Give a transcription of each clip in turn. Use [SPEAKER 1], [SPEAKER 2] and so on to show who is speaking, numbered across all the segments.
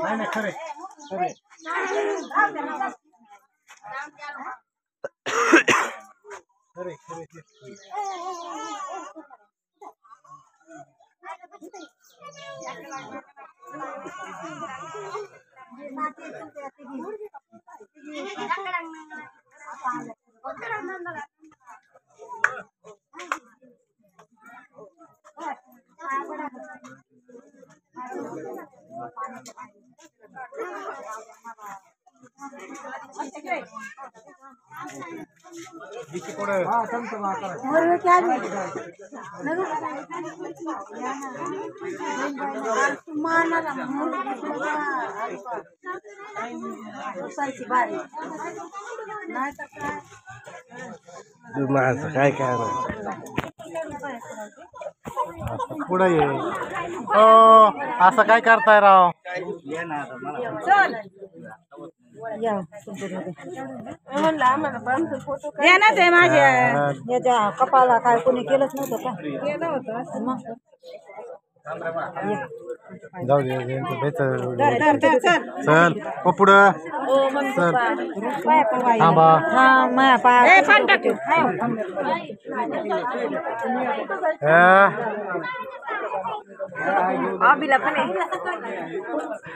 [SPEAKER 1] नाही खरे खरे खरे खरे माणसं काय काय पुढे ये असं काय करताय राव
[SPEAKER 2] ते माझ्या याच्या कपाळाला काय कोणी केलंच नव्हतं का केलं होतं मग
[SPEAKER 1] जाऊ दे चल पुढं चल थांबा
[SPEAKER 2] माया पाय आबीला पण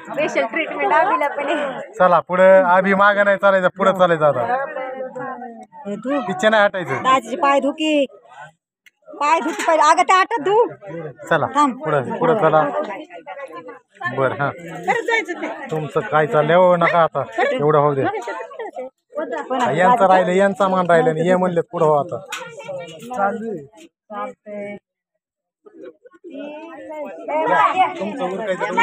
[SPEAKER 2] स्पेशल ट्रीटमेंट आबीला पण
[SPEAKER 1] चला पुढे आभी मागे नाही चालायचं पुढे चालायचं आता पिच्छे नाही हटायचं
[SPEAKER 2] दाजीचे पाय धुकी पहिले अगं त्या आटत धू
[SPEAKER 1] चला पुढे पुढे चला बर हा तुमचं काय चाललंय हो नका आता एवढं होऊ दे यांचं राहिलं यांचा मान राहिलं आणि हे म्हणले पुढं हो आता तुमचं उरकायचं